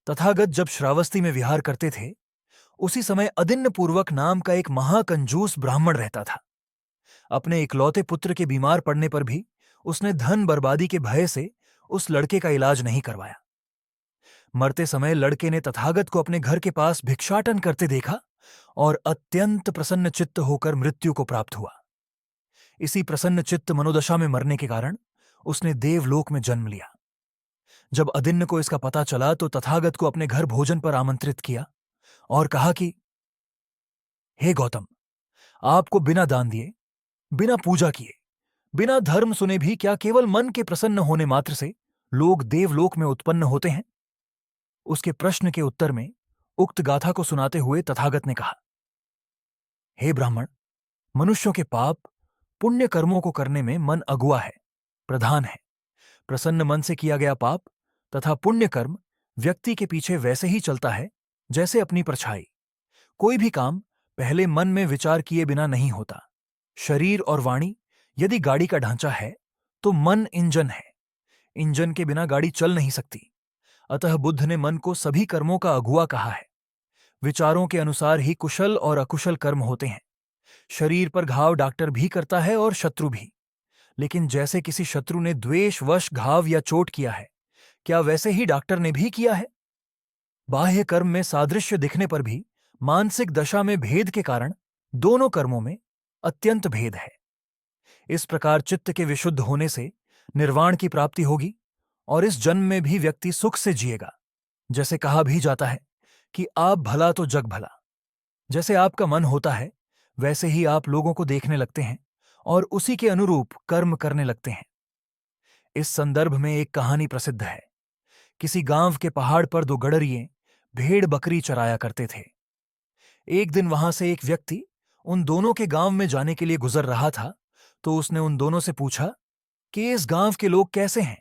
तथागत जब श्रावस्ती में विहार करते थे, उसी समय अदिन्न पूर्वक नाम का एक महाकंजूस ब्राह्मण रहता था। अपने इकलौते पुत्र के बीमार पड़ने पर भी उसने धन बर्बादी के भय से उस लड़के का इलाज नहीं करवाया। मरते समय लड़के ने तथागत को अपने घर के पास भिक्षाटन करते देखा और अत्यंत प्रसन्न चित्त होकर मृत्यु को प्राप्त हुआ। इसी प्रसन्न चित्त मनोदशा में मरने के कारण उसने देवलोक में जन्म लिया। जब अदिन्न को इसका पता चला तो तथागत को अपने घर भोजन पर आमंत्रित किया और कहा कि हे गौतम, आपको बिना दान दिए, बिना पूजा किए, बिना धर्म सुने भी क्या केवल मन के प्रसन्न होने मात्र से लोग देवलोक में उत्पन्न होते हैं? उसके प्रश्न के उत्तर में उक्त गाथा को सुनाते हुए तथागत ने कहा, हे ब्राह्मण, मनुष्यों के पाप पुण्य कर्मों को करने में मन अगुआ है, प्रधान है। प्रसन्न मन से किया गया पाप तथा पुण्य कर्म व्यक्ति के पीछे वैसे ही चलता है जैसे अपनी परछाई। कोई भी काम पहले मन में विचार किए बिना नहीं होता। शरीर और वाणी यदि गाड़ी का ढांचा है तो मन इंजन है। इंजन के बिना गाड़ी चल नहीं सकती। अतः बुद्ध ने मन को सभी कर्मों का अगुआ कहा है। विचारों के अनुसार ही कुशल और अकुशल कर्म होते हैं। शरीर पर घाव डॉक्टर भी करता है और शत्रु भी। लेकिन जैसे किसी शत्रु ने द्वेषवश घाव या चोट किया है, क्या वैसे ही डॉक्टर ने भी किया है? बाह्य कर्म में सादृश्य दिखने पर भी मानसिक दशा में भेद के कारण दोनों कर्मों में अत्यंत भेद है। इस प्रकार चित्त के विशुद्ध होने से निर्वाण की प्राप्ति होगी और इस जन्म में भी व्यक्ति सुख से जिएगा। जैसे कहा भी जाता है कि आप भला तो जग भला। जैसे आपका मन होता है वैसे ही आप लोगों को देखने लगते हैं और उसी के अनुरूप कर्म करने लगते हैं। इस संदर्भ में एक कहानी प्रसिद्ध है। किसी गांव के पहाड़ पर दो गडरिये भेड़ बकरी चराया करते थे। एक दिन वहां से एक व्यक्ति उन दोनों के गांव में जाने के लिए गुजर रहा था, तो उसने उन दोनों से पूछा कि इस गांव के लोग कैसे हैं,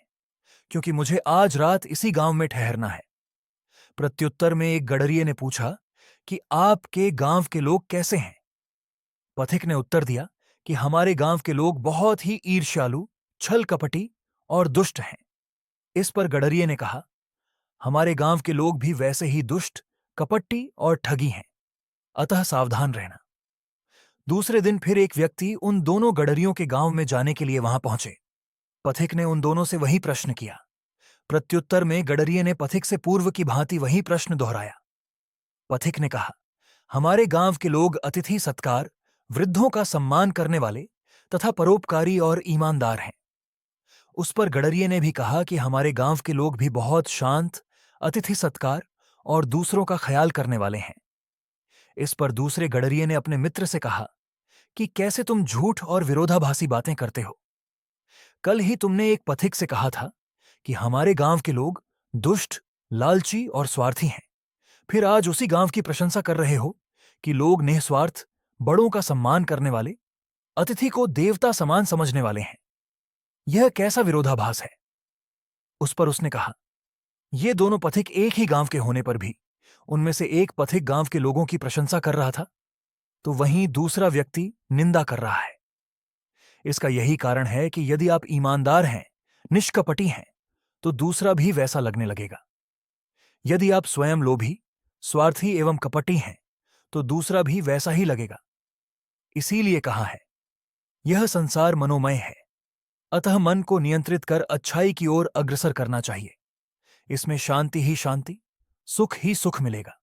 क्योंकि मुझे आज रात इसी गांव में ठहरना है। प्रत्युत्तर में एक गडरिये ने पूछा कि आपके गांव के लोग कैसे हैं? पथिक ने उत्तर दिया कि हमारे गांव के लोग बहुत ही ईर्ष्यालु, छल कपटी और दुष्ट हैं। इस पर गडरिये ने कहा, हमारे गांव के लोग भी वैसे ही दुष्ट, कपटी और ठगी हैं, अतः सावधान रहना। दूसरे दिन फिर एक व्यक्ति उन दोनों गडरियों के गांव में जाने के लिए वहां पहुंचे। पथिक ने उन दोनों से वही प्रश्न किया। प्रत्युत्तर में गडरिये ने पथिक से पूर्व की भांति वही प्रश्न दोहराया। पथिक ने कहा, हमारे गांव के लोग अतिथि सत्कार, वृद्धों का सम्मान करने वाले तथा परोपकारी और ईमानदार हैं। उस पर गडरिये ने भी कहा कि हमारे गांव के लोग भी बहुत शांत, अतिथि सत्कार और दूसरों का ख्याल करने वाले हैं। इस पर दूसरे गडरिये ने अपने मित्र से कहा कि कैसे तुम झूठ और विरोधाभासी बातें करते हो। कल ही तुमने एक पथिक से कहा था कि हमारे गांव के लोग दुष्ट, लालची और स्वार्थी हैं। फिर आज उसी गांव की प्रशंसा कर रहे हो कि लोग निस्वार्थ, बड़ों का सम्मान करने वाले, अतिथि को देवता समान समझने वाले हैं। यह कैसा विरोधाभास है? उस पर उसने कहा, ये दोनों पथिक एक ही गांव के होने पर भी उनमें से एक पथिक गांव के लोगों की प्रशंसा कर रहा था तो वहीं दूसरा व्यक्ति निंदा कर रहा है। इसका यही कारण है कि यदि आप ईमानदार हैं, निष्कपटी हैं, तो दूसरा भी वैसा लगने लगेगा। यदि आप स्वयं लोभी, स्वार्थी एवं कपटी हैं, तो दूसरा भी वैसा ही लगेगा। इसीलिए कहा है, यह संसार मनोमय है, अतः मन को नियंत्रित कर अच्छाई की ओर अग्रसर करना चाहिए। इसमें शांति ही शांति, सुख ही सुख मिलेगा।